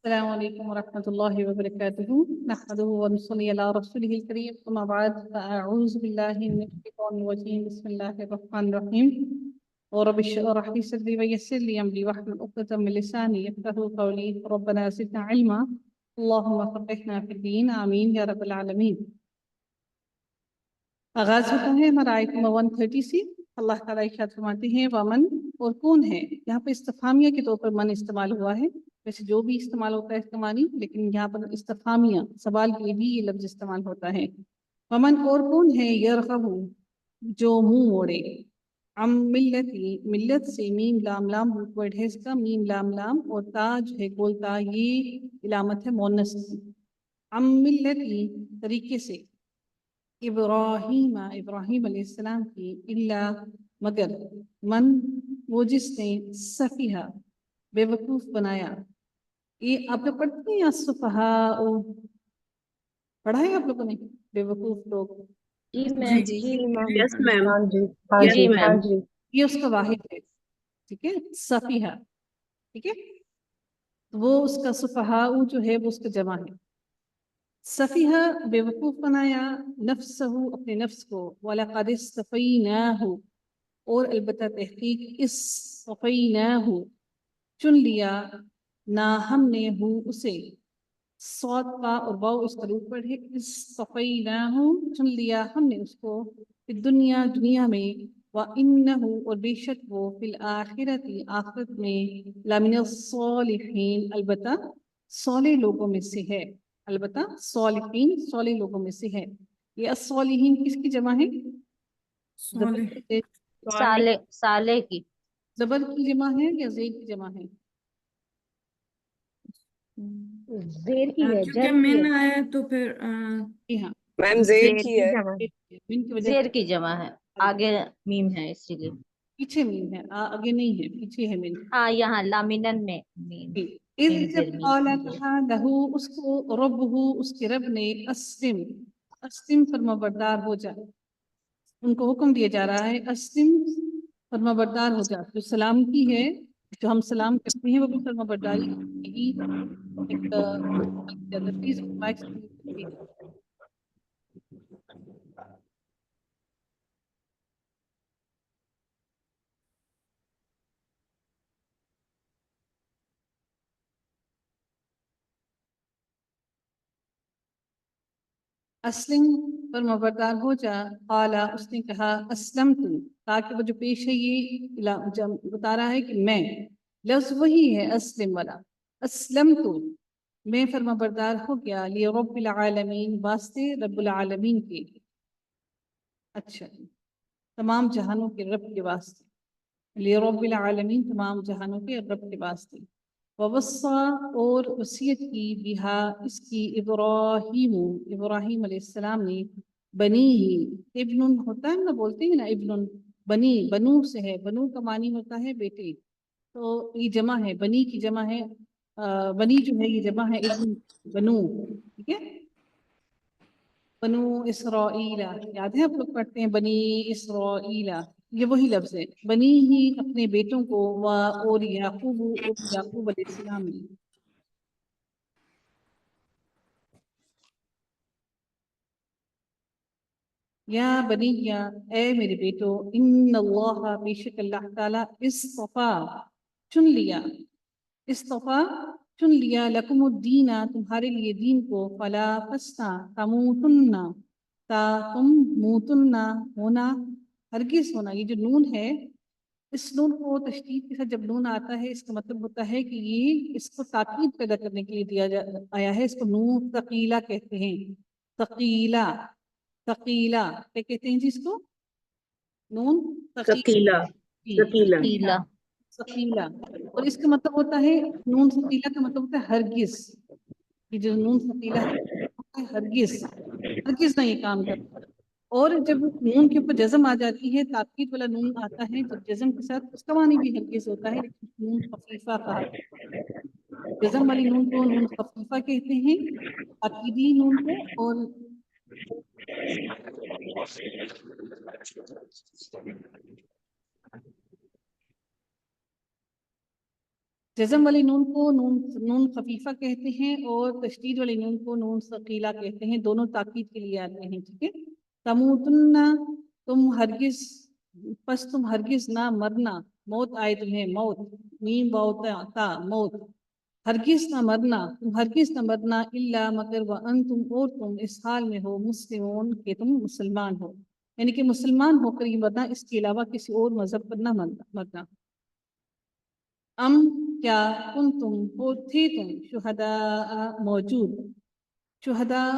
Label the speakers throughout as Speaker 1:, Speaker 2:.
Speaker 1: السلام علیکم ورحمۃ اللہ وبرکاتہ نحمدہ ونصلی علی رسولہ الکریم اما بعد فاعوذ باللہ من الشیطان الرجیم بسم اللہ الرحمن الرحیم ورب اشرح لي صدری ویسر لی امری واحلل عقدۃ من لسانی یفقهوا قولی ربنا زدنا علما اللهم فقہنا فی الدین آمین یا رب العالمین۔ آغاز ہوتا ہے ہمارا آیت نمبر 130 سے۔ اللہ تعالیٰ ارشاد فرماتے ہیں ومن، اور کون ہے۔ یہاں پہ استفہامیہ کے طور پر من استعمال ہوا ہے، ویسے جو بھی استعمال ہوتا ہے استعمالی، لیکن یہاں پر استفہامیہ سوال کے لیے بھی یہ لفظ استعمال ہوتا ہے۔ ومن، اور کون ہے یرغب، جو منہ موڑے، ام ملتی، ملت سے، میم لام لام روٹ ورڈ ہے اس کا، میم لام لام اور تا جو ہے گول تا، یہ علامت ہے مؤنث کی۔ ام ملتی، طریقے سے، ابراہیم، ابراہیم علیہ السلام کی، اللہ، مگر، من، وہ جس نے، سفیہ، بے وقوف بنایا۔ یہ آپ لوگ پڑھتے ہیں السفہاء، پڑھا ہے آپ لوگوں نے بے وقوف لوگ؟
Speaker 2: جی
Speaker 3: جی
Speaker 2: میم، جی میم،
Speaker 3: یس میم،
Speaker 2: ہاں جی،
Speaker 3: یس
Speaker 2: جی
Speaker 3: میم،
Speaker 2: میم،
Speaker 1: یہ اس کا واحد ہے، ٹھیک ہے، سفیہ، ٹھیک ہے، وہ اس کا سفہاء جو ہے وہ اس کا جمع ہے۔ سفیہ، بے وقوف بنایا، نفسہ، اپنے نفس کو، وَلَقَدِ اصْطَفَيْنَاهُ، اور البتہ تحقیق، اصْطَفَيْنَاهُ، چن لیا، نہ ہم نے ہو اسے، صاد کا اور واو اس کا روٹ پڑھ ہے، اصْطَفَيْنَاهُ، چن لیا ہم نے اس کو، فی الدنیا، دنیا میں، وَإِنَّهُ، اور بے شک وہ، فی الآخرۃ، آخرت میں، لَمِنَ الصَّالِحِينَ، البتہ صالح لوگوں میں سے ہے، البتہ صالحین، صالح لوگوں میں سے ہے۔ یہ الصالحین کس کی جمع ہے؟
Speaker 3: صالح،
Speaker 2: سالے، سالے کی،
Speaker 1: زبر کی جمع ہے یا زید کی جمع ہے؟
Speaker 2: زیر کی ہے،
Speaker 3: کیونکہ
Speaker 2: جر کی
Speaker 3: من
Speaker 2: ہے،
Speaker 3: آیا تو پھر
Speaker 1: جی ہاں،
Speaker 4: میم زیر
Speaker 2: زیر
Speaker 4: کی
Speaker 2: کی
Speaker 4: ہے،
Speaker 2: جمع،
Speaker 1: من کی وجہ
Speaker 2: زیر
Speaker 1: سے
Speaker 2: کی جمع ہے، آگے میم ہے اسی لیے۔
Speaker 1: پیچھے مین ہے، آگے نہیں ہے، پیچھے ہے مین۔
Speaker 2: ہاں یہاں لامنن میں میم،
Speaker 1: اذ،
Speaker 2: میم
Speaker 1: جب
Speaker 2: زیر میم۔
Speaker 1: قال کہا، لہو اس کو، ربہ اس کے رب نے، اسلم، اسلم فرما بردار ہو جا، ان کو حکم دیا جا رہا ہے اسلم فرما بردار ہو جا، جو سلام کی ہے، جو ہم سلام کرتے ہیں وہ بھی فرما برداری کی ایک پلیز مائک سے۔ اسلم فرما بردار ہو جا، قالا اس نے کہا، اسلمت، تاکہ وہ جو پیش ہے یہ بتا رہا ہے کہ میں، لفظ وہی ہے اسلم والا، اسلمت، میں فرما بردار ہو گیا، لرب العالمین، واسطے رب العالمین کے، اچھا، تمام جہانوں کے رب کے واسطے، لرب العالمین، تمام جہانوں کے رب کے واسطے۔ ووصا، اور وصیت کی، بہا، اس کی، ابراہیم، ابراہیم علیہ السلام نے، بنی ہی، ابن ہوتا ہے نا، بولتے ہیں نا ابن، بنی، بنو سے ہے، بنو کا معنی ہوتا ہے بیٹے، تو یہ جمع ہے، بنی کی جمع ہے، بنی جو ہے یہ جمع ہے ابن، بنو، ٹھیک ہے، بنو اسرائیل، یاد ہے آپ لوگ پڑھتے ہیں بنی اسرائیل، یہ وہی لفظ ہے، بنی ہی، اپنے بیٹوں کو، اور یعقوب، اور یعقوب علیہ السلام نے، یا بنی، یا اے میرے بیٹو، ان اللہ، بے شک اللہ تعالیٰ، اصطفیٰ، چن لیا، اصطفیٰ، چن لیا، لکم الدین، تمہارے لیے دین کو، فلا فسنا، تموتن، تا تم، موتن، ہونا، ہرگز ہونا، یہ جو نون ہے، اس نون کو تشدید کے ساتھ جب نون آتا ہے اس کا مطلب ہوتا ہے کہ یہ اس کو تاکید پیدا کرنے کے لیے آیا ہے، اس کو نون ثقیلہ کہتے ہیں، ثقیلہ، ثقیلہ کیا کہتے ہیں جی اس کو؟ نون
Speaker 3: ثقیلہ، ثقیلہ،
Speaker 2: تیلا،
Speaker 1: ثقیلہ، اور اس کا مطلب ہوتا ہے، نون ثقیلہ کا مطلب ہوتا ہے ہرگز، یہ جو نون ثقیلہ ہے ہرگز، ہرگز نہ یہ کام کرتا، اور جب نون کے اوپر جزم آ جاتی ہے، تاکید والا نون آتا ہے جب جزم کے ساتھ، اس کا معنی بھی ہرگز ہوتا ہے، لیکن نون خفیفہ کہا، جزم والی نون کو نون خفیفہ کہتے ہیں، تاکیدی نون کو، اور جزم والی نون کو نون خفیفہ کہتے ہیں اور تشدید والی نون کو نون ثقیلہ کہتے ہیں، دونوں تاکید کے لیے آتے ہیں، ٹھیک ہے۔ تموتن، تم ہرگز، پس تم ہرگز نہ مرنا، موت آئے تمہیں، موت، میم واو تا موت، ہرگز نہ مرنا، تم ہرگز نہ مرنا، الا مگر وانتم، اور تم اس حال میں ہو، مسلمون، کہ تم مسلمان ہو، یعنی کہ مسلمان ہو کر یہ مرنا، اس کے علاوہ کسی اور مذہب پر نہ مرنا۔ ام، کیا، کنتم، ہو تھے تم، شہداء، موجود، شہداء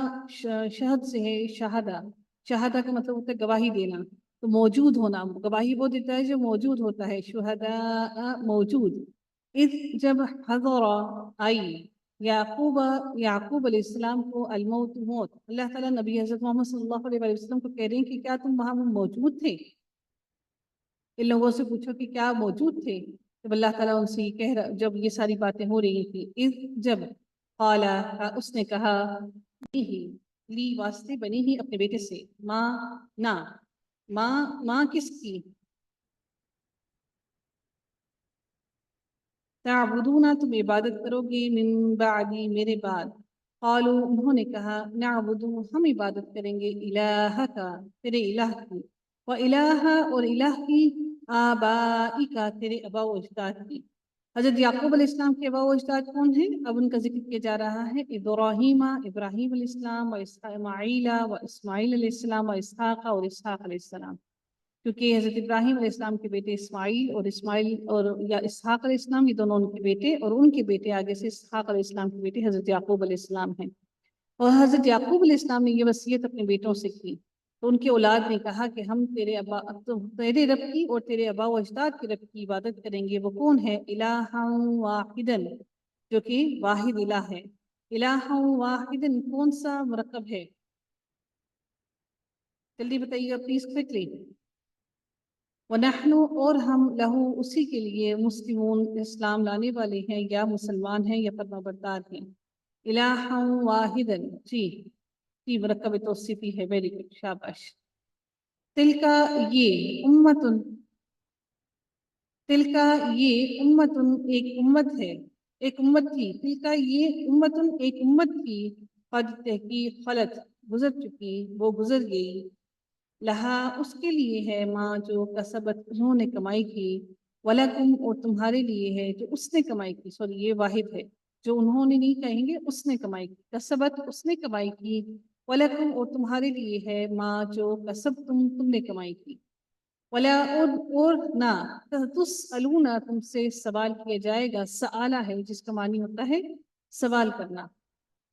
Speaker 1: شہد سے ہے شہادہ، شہادہ کا مطلب ہوتا ہے گواہی دینا، تو موجود ہونا، گواہی وہ دیتا ہے جو موجود ہوتا ہے، شہداء موجود، اذ جب حضر آئی، یعقوب علیہ السلام کو الموت موت، اللہ تعالیٰ نبی حضرت محمد صلی اللہ علیہ وسلم کو کہہ رہے ہیں کہ کیا تم وہاں موجود تھے؟ ان لوگوں سے پوچھو کہ کیا موجود تھے؟ جب اللہ تعالیٰ ان سے کہہ رہا، جب یہ ساری باتیں ہو رہی تھی، اذ جب، قال، اس نے کہا، لی واسطے بنی ہی اپنے بیٹے سے، ماں نہ، ماں کس کی، تعبدون، تم عبادت کرو گے، من بعدی، میرے بعد، قالوا، انہوں نے کہا، نعبد، ہم عبادت کریں گے، الہ کا، تیرے الہ کی، و الہ، اور الہ کی، آبائکا، تیرے ابا و اجداد کی۔ حضرت یعقوب علیہ السلام کے ابا و اجداد کون ہیں؟ اب ان کا ذکر کیا جا رہا ہے، ابراہیم، ابراہیم علیہ السلام، و اسماعیل علیہ السلام، و اسحاق، اور اسحاق علیہ السلام، کیونکہ حضرت ابراہیم علیہ السلام کے بیٹے اسماعیل اور یا اسحاق علیہ السلام، یہ دونوں ان کے بیٹے، اور ان کے بیٹے آگے سے اسحاق علیہ السلام کے بیٹے حضرت یعقوب علیہ السلام ہیں۔ اور حضرت یعقوب علیہ السلام نے یہ وصیت اپنے بیٹوں سے کی، تو ان کے اولاد نے کہا کہ ہم تیرے رب کی اور تیرے ابا و اجداد کے رب کی عبادت کریں گے، وہ کون ہے؟ الہا واحدن، جو کہ واحد الہ ہے۔ الہا واحدن کون سا مرکب ہے؟ جلدی بتائیے گا پلیز، کوئکلی۔ وَنَحْنُ، اور ہم، لہو، اسی کے لیے، مسلمون، اسلام لانے والے ہیں، یا مسلمان ہیں، یا فرمانبردار ہیں۔ الہا واحدن، جی مرکب توصیفی ہے، ویری گڈ، شاباش۔ تلکا، یہ، امتن، تلکا، یہ، امتن، ایک امت ہے، ایک امت تھی، تلکا، یہ، امتن، ایک امت تھی، قد تحقیق، خلط، گزر چکی، وہ گزر گئی، لہا، اس کے لیے ہے، ماں، جو کسبت، انہوں نے کمائی کی، ولکم، اور تمہارے لیے ہے، جو اس نے کمائی کی، سوری یہ واحد ہے، جو انہوں نے نہیں کہیں گے، اس نے کمائی کی، کسبت، اس نے کمائی کی، ولکم، اور تمہارے لیے ہے، ماں، جو کسب تم نے کمائی کی، ولا، اور نہ، تسألون، تم سے سوال کیا جائے گا، سآلہ ہے جس کا معنی ہوتا ہے سوال کرنا،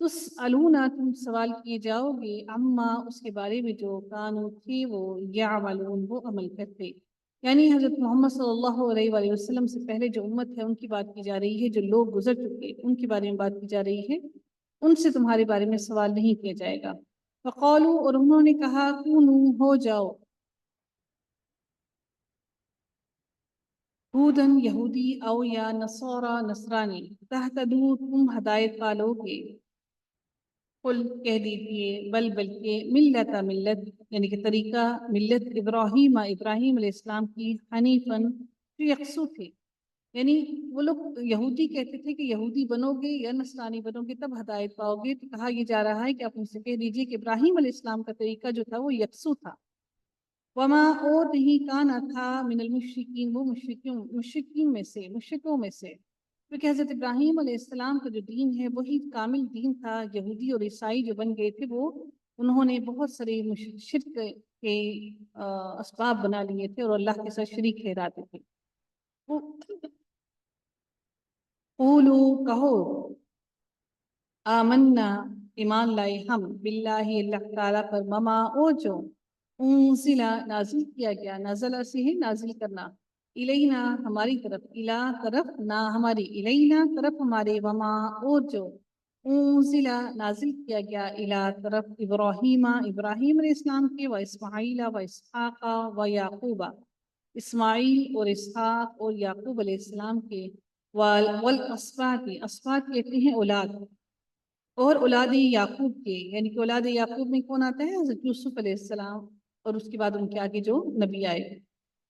Speaker 1: تسألون، تم سوال کیے جاؤ گے، اما، اس کے بارے میں جو کانوا تھی وہ، یعملون، وہ عمل کرتے، یعنی حضرت محمد صلی اللہ علیہ وآلہ وسلم سے پہلے جو امت ہے ان کی بات کی جا رہی ہے، جو لوگ گزر چکے ان کے بارے میں بات کی جا رہی ہے، ان سے تمہارے بارے میں سوال نہیں کیا جائے گا۔ وقالوا، اور انہوں نے کہا، کونوا، ہو جاؤ، ہودن، یہودی، او یا نصارا، نصرانی، تہتدوا، تم ہدایت پالو گے، قل، کہہ دیجیے، بلکہ، ملت، یعنی کہ طریقہ، ملت، ابراہیم علیہ السلام کی، حنیفاً، جو یکسو تھے، یعنی وہ لوگ یہودی کہتے تھے کہ یہودی بنو گے یا نصرانی بنو گے تب ہدایت پاؤ گے، تو کہا یہ جا رہا ہے کہ آپ ان سے کہہ دیجیے کہ ابراہیم علیہ السلام کا طریقہ جو تھا وہ یکسو تھا، وما، اور نہیں، کانا، تھا، من المشرکین، وہ مشرکوں میں سے، کیونکہ حضرت ابراہیم علیہ السلام کا جو دین ہے وہی کامل دین تھا، یہودی اور عیسائی جو بن گئے تھے وہ، انہوں نے بہت سارے شرک کے اسباب بنا لیے تھے اور اللہ کے ساتھ شریک ٹھہراتے تھے۔ قولو، کہو، آمنا، ایمان لائے ہم، باللہ، اللہ تعالیٰ پر، مما، اور جو انزلہ، نازل کیا گیا، نازلہ سے ہے نازل کرنا، الینا، ہماری طرف، الہ، طرف، نہ ہماری، الینا، طرف ہمارے، وما، اور جو انزلہ، نازل کیا گیا، الہ، طرف، ابراہیم علیہ السلام کے، و اسماعیل، و اسحاق، و یعقوب، اسماعیل اور اسحاق اور یعقوب علیہ السلام کے، والاسباط، اسباط کہتے ہیں اولاد، اور اولاد یعقوب کے، یعنی کہ اولاد یعقوب میں کون آتا ہے؟ حضرت یوسف علیہ السلام، اور اس کے بعد ان کے آگے جو نبی آئے،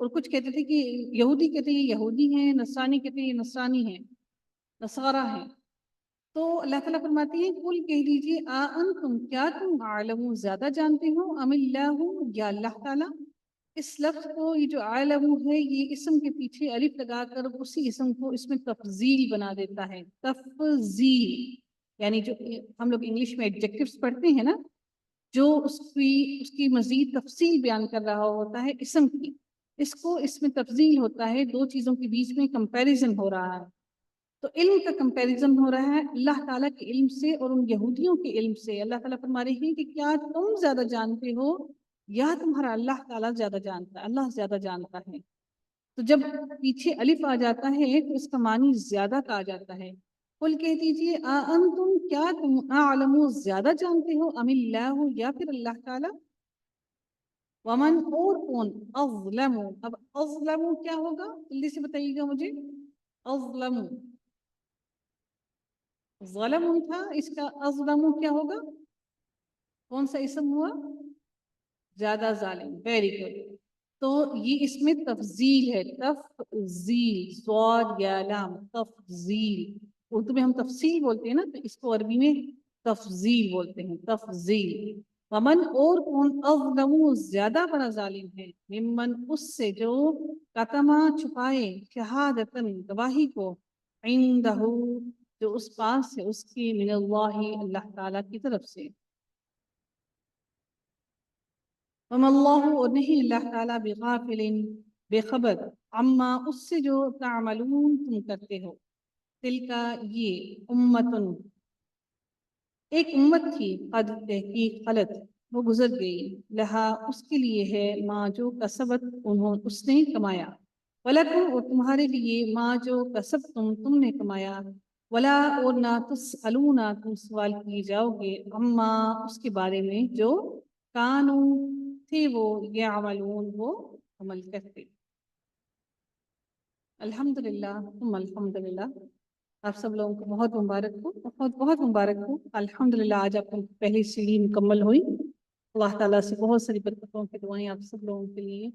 Speaker 1: اور کچھ کہتے تھے کہ یہودی کہتے ہیں یہودی ہیں، نصرانی کہتے ہیں نصرانی ہیں، نصارہ ہیں. تو اللہ تعالیٰ فرماتے ہیں قل کہہ دیجیے انتم کیا تم عالم زیادہ جانتے ہو ام اللہ یا اللہ تعالیٰ. اس لفظ کو یہ جو عالم ہے یہ اسم کے پیچھے الف لگا کر اسی اسم کو اس میں تفضیل بنا دیتا ہے. تفضیل یعنی جو ہم لوگ انگلش میں ایڈجیکٹیوز پڑھتے ہیں نا، جو اس کی مزید تفصیل بیان کر رہا ہوتا ہے اسم کی، اس کو اس میں تفضیل ہوتا ہے، دو چیزوں کے بیچ میں کمپیریزن ہو رہا ہے. تو علم کا کمپیریزن ہو رہا ہے اللہ تعالیٰ کے علم سے اور ان یہودیوں کے علم سے. اللہ تعالیٰ فرما رہے ہیں کہ کیا تم زیادہ جانتے ہو یا تمہارا اللہ تعالیٰ زیادہ جانتا ہے، اللہ زیادہ جانتا ہے. تو جب پیچھے الف آ جاتا ہے تو اس کا معنی زیادہ کا آ جاتا ہے. قل کہہ دیجیے انتم کیا تم اعلم زیادہ جانتے ہو ام اللہ یا پھر اللہ تعالیٰ. ومن اور کون اظلم. اب اظلم کیا ہوگا جلدی سے بتائیے گا مجھے. اظلم ظلم تھا، اس کا اظلم کیا ہوگا، کون سا اسم ہوا، زیادہ ظالم. Very good. تو یہ اس میں تفضیل ہے، تفضیل، صاد یا لام، تفضیل. اردو میں ہم تفصیل بولتے ہیں نا، تو اس کو عربی میں تفضیل بولتے ہیں، تفضیل. ومن اور کون اظلم زیادہ بڑا ظالم ہے، ممن اس سے جو کتما چھپائے شہادتن گواہی کو، عندہ جو اس پاس ہے اس کی، من اللہ اللہ تعالیٰ کی طرف سے. وما اللہ اور نہیں اللہ تعالیٰ بغافل بے خبر، عما اس سے جو تعملون تم کرتے ہو. تلکا یہ امتن ایک امت تھی، قد تحقیق خلط وہ گزر گئی، لہا اس کے لیے ہے ما جو کسبت اس نے کمایا، ولکم اور تمہارے لیے ما جو کسبتم تم نے کمایا، ولا اور نہ تسألون تم سوال کیے جاؤ گے، اما اس کے بارے میں جو کانو تھے وہ یعملون وہ عمل کرتے. الحمدللہ ثم الحمدللہ. آپ سب لوگوں کو بہت مبارک ہو، بہت بہت مبارک ہو. الحمدللہ آج آپ کی پہلی سیڑھی مکمل ہوئی. اللہ تعالیٰ سے بہت ساری برکتوں کی دعائیں آپ سب لوگوں کے لیے.